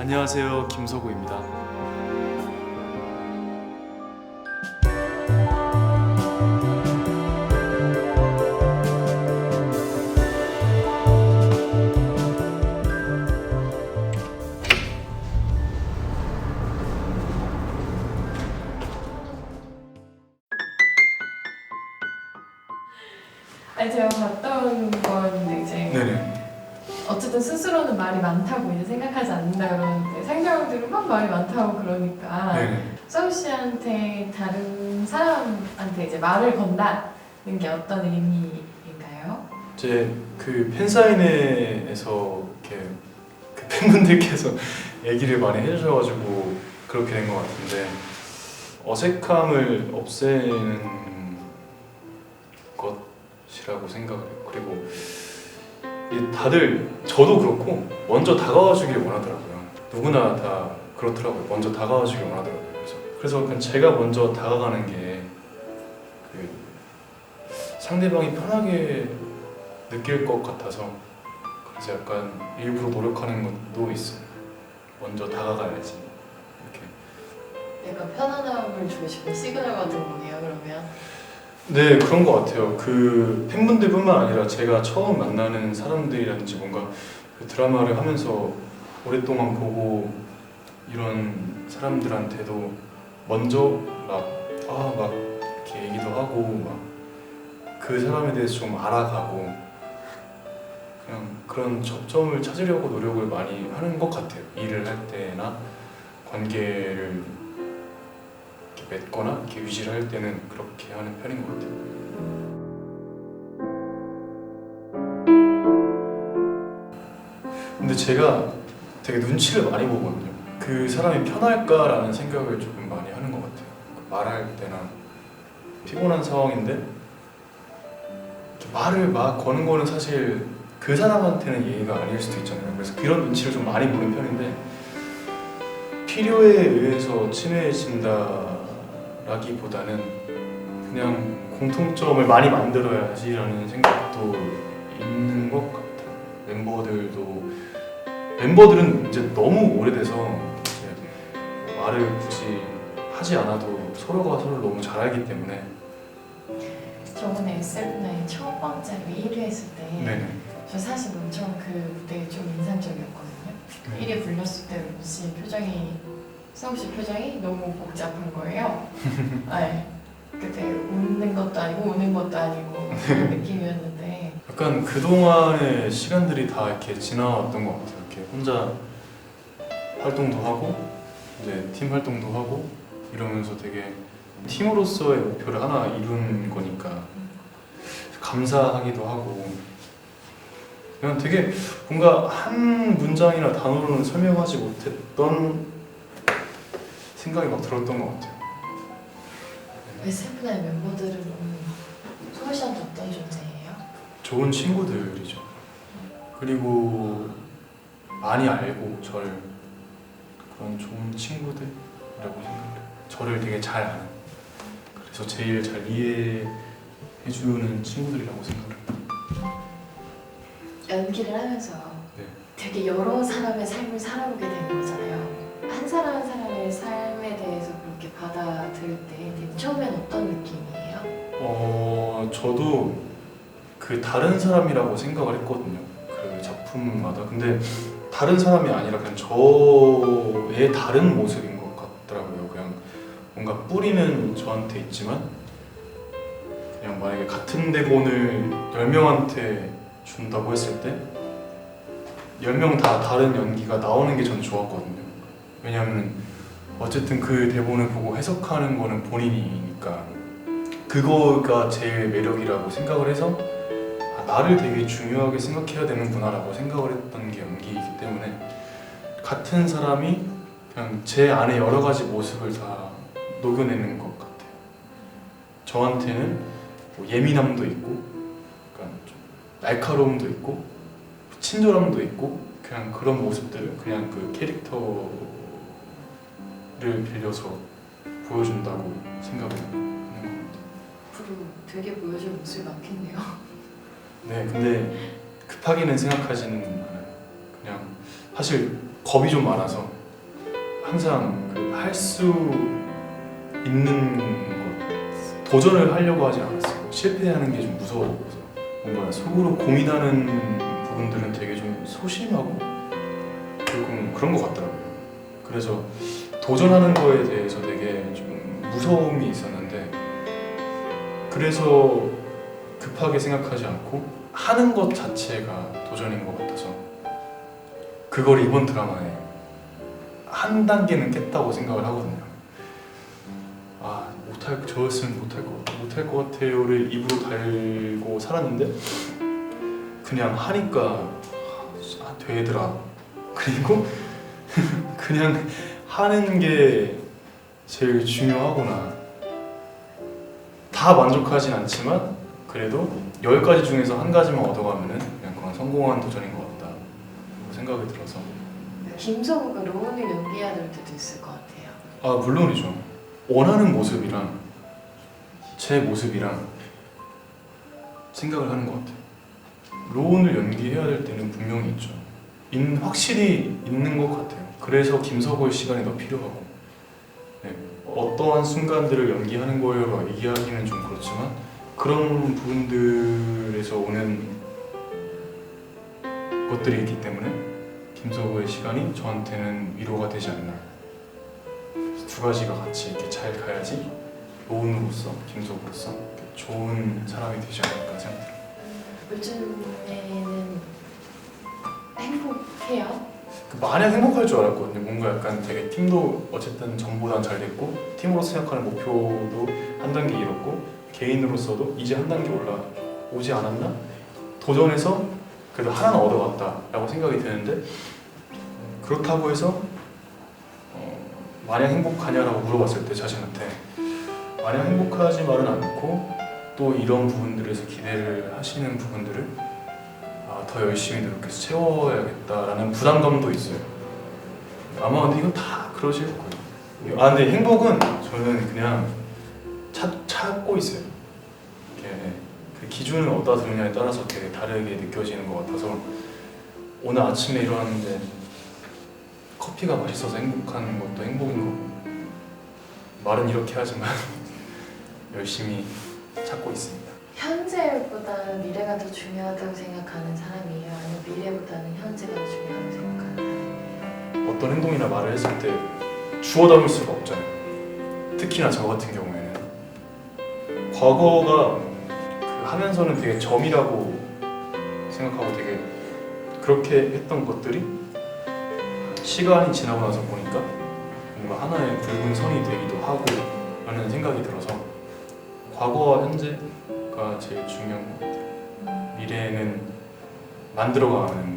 안녕하세요, 김서구입니다. 아니 제가 봤던 건 이제 네네. 어쨌든 스스로는 말이 많다고 이제 생각하지 않는다 그러는데 상대방들은 막 말이 많다고 그러니까 네네. 서우 씨한테 다른 사람한테 이제 말을 건다는 게 어떤 의미인가요? 제 그 팬사인회에서 이렇게 그 팬분들께서 얘기를 많이 해주셔가지고 그렇게 된 것 같은데 어색함을 없애는 것이라고 생각을 해요. 그리고 다들 저도 그렇고 먼저 다가와 주길 원하더라고요. 누구나 다 그렇더라고요. 먼저 다가와 주길 원하더라고요. 그래서 그냥 제가 먼저 다가가는 게 그 상대방이 편하게 느낄 것 같아서 그래서 약간 일부러 노력하는 것도 있어요. 먼저 다가가야지 이렇게. 약간 편안함을 주고 싶은 시그널 같은 거네요 그러면? 네, 그런 것 같아요. 그 팬분들뿐만 아니라 제가 처음 만나는 사람들이라든지 뭔가 그 드라마를 하면서 오랫동안 보고 이런 사람들한테도 먼저 막 이렇게 얘기도 하고 막 그 사람에 대해서 좀 알아가고 그냥 그런 접점을 찾으려고 노력을 많이 하는 것 같아요. 일을 할 때나 관계를 이렇게 맺거나 이렇게 유지를 할 때는 그렇게 하는 편인 것 같아요. 근데 제가 되게 눈치를 많이 보거든요. 그 사람이 편할까라는 생각을 조금 많이 하는 것 같아요. 말할 때나 피곤한 상황인데 이렇게 말을 막 거는 거는 사실 그 사람한테는 예의가 아닐 수도 있잖아요. 그래서 그런 눈치를 좀 많이 보는 편인데 필요에 의해서 친해진다라기보다는 그냥 공통점을 많이 만들어야지라는 생각도 있는 것 같아요. 멤버들은 이제 너무 오래돼서 이제 말을 굳이 하지 않아도 서로가 서로를 너무 잘 알기 때문에. 저번에 SF9 첫 번째로 1위 했을 때 네네. 저 사실 엄청 그 무대 좀 인상적이었거든요. 1위 불렀을 때 씨 표정이 성우 씨 표정이 너무 복잡한 거예요. 네. 그때 웃는 것도 아니고 우는 것도 아니고 그런 느낌이었는데 약간 그동안의 시간들이 다 이렇게 지나왔던 것 같아요. 이렇게 혼자 활동도 하고 이제 팀 활동도 하고 이러면서 되게 팀으로서의 목표를 하나 이룬 거니까 감사하기도 하고 그냥 되게 뭔가 한 문장이나 단어로는 설명하지 못했던 생각이 막 들었던 것 같아요. SF9 멤버들은 성우 씨한테 어떤 존재예요? 좋은 친구들이죠. 그리고 많이 알고 저를 그런 좋은 친구들이라고 생각해요. 저를 되게 잘 아는 그래서 제일 잘 이해해주는 친구들이라고 생각합니다. 연기를 하면서 네. 되게 여러 사람의 삶을 살아보게 되는 거잖아요. 한 사람 한 사람의 삶에 대해서 그렇게 받아들일 때 처음엔 어떤 느낌이에요? 저도 그 다른 사람이라고 생각을 했거든요. 그 작품마다. 근데 다른 사람이 아니라 그냥 저의 다른 모습인 것 같더라고요. 그냥 뭔가 뿌리는 저한테 있지만 그냥 만약에 같은 대본을 10명한테 준다고 했을 때 10명 다 다른 연기가 나오는 게 저는 좋았거든요. 왜냐하면 어쨌든 그 대본을 보고 해석하는 거는 본인이니까 그거가 제일 매력이라고 생각을 해서 나를 되게 중요하게 생각해야 되는구나 라고 생각을 했던 게 연기이기 때문에 같은 사람이 그냥 제 안에 여러 가지 모습을 다 녹여내는 것 같아요. 저한테는 뭐 예민함도 있고 약간 좀 날카로움도 있고 친절함도 있고 그냥 그런 모습들을 그냥 그 캐릭터를 빌려서 보여준다고 생각을 하는 것 같아요. 앞으로 되게 보여줄 모습이 많겠네요. 네, 근데 급하게는 생각하지는 않아요. 그냥 사실 겁이 좀 많아서 항상 할 수 있는 것, 도전을 하려고 하지 않았어요. 실패하는 게 좀 무서워서 뭔가 속으로 고민하는 부분들은 되게 좀 소심하고 조금 그런 것 같더라고요. 그래서 도전하는 거에 대해서 되게 좀 무서움이 있었는데 그래서 급하게 생각하지 않고 하는 것 자체가 도전인 것 같아서 그걸 이번 드라마에 한 단계는 깼다고 생각을 하거든요. 아, 저였으면 못할 것 같아요를 입으로 달고 살았는데 그냥 하니까 되더라. 그리고 그냥 하는 게 제일 중요하구나. 다 만족하진 않지만 그래도 10가지 중에서 한 가지만 얻어가면은 그냥 그건 성공한 도전인 것 같다 생각이 들어서. 김성우가 로운을 연기해야 될 때도 있을 것 같아요. 아, 물론이죠. 원하는 모습이랑 제 모습이랑 생각을 하는 것 같아요. 로운을 연기해야 될 때는 분명히 있죠. 확실히 있는 것 같아요. 그래서 김석호의 시간이 더 필요하고, 네, 어떠한 순간들을 연기하는 거예요 얘기하기는 좀 그렇지만 그런 부분들에서 오는 것들이 있기 때문에 김석호의 시간이 저한테는 위로가 되지 않나. 두 가지가 같이 이렇게 잘 가야지 로운으로서, 김석호로서 좋은 사람이 되지 않을까 생각해요. 요즘에는 행복해요? 마냥 행복할 줄 알았거든요. 뭔가 약간 되게 팀도 어쨌든 전보단 잘 됐고 팀으로서 생각하는 목표도 한 단계 이뤘고 개인으로서도 이제 한 단계 올라오지 않았나? 도전해서 그래도 하나는 얻어갔다라고 생각이 드는데 그렇다고 해서 마냥 행복하냐라고 물어봤을 때 자신한테 마냥 행복하지만은 않고 또 이런 부분들에서 기대를 하시는 부분들을 더 열심히 노력해서 채워야겠다라는 부담감도 있어요. 아마 근데 이건 다 그러실 거예요. 아, 근데 행복은 저는 그냥 찾고 있어요. 이렇게 그 기준을 어디다 두느냐에 따라서 되게 다르게 느껴지는 것 같아서 오늘 아침에 일어났는데 커피가 맛있어서 행복한 것도 행복인 거고 말은 이렇게 하지만 열심히 찾고 있습니다. 현재보다는 미래가 더 중요하다고 생각하는 사람이에요? 아니면 미래보다는 현재가 더 중요하다고 생각하는 사람이에요? 어떤 행동이나 말을 했을 때 주워 담을 수가 없잖아요. 특히나 저 같은 경우에는 과거가 하면서는 되게 점이라고 생각하고 되게 그렇게 했던 것들이 시간이 지나고 나서 보니까 뭔가 하나의 붉은 선이 되기도 하고 라는 생각이 들어서 과거와 현재가 제일 중요한 것 같아요. 미래는 만들어가는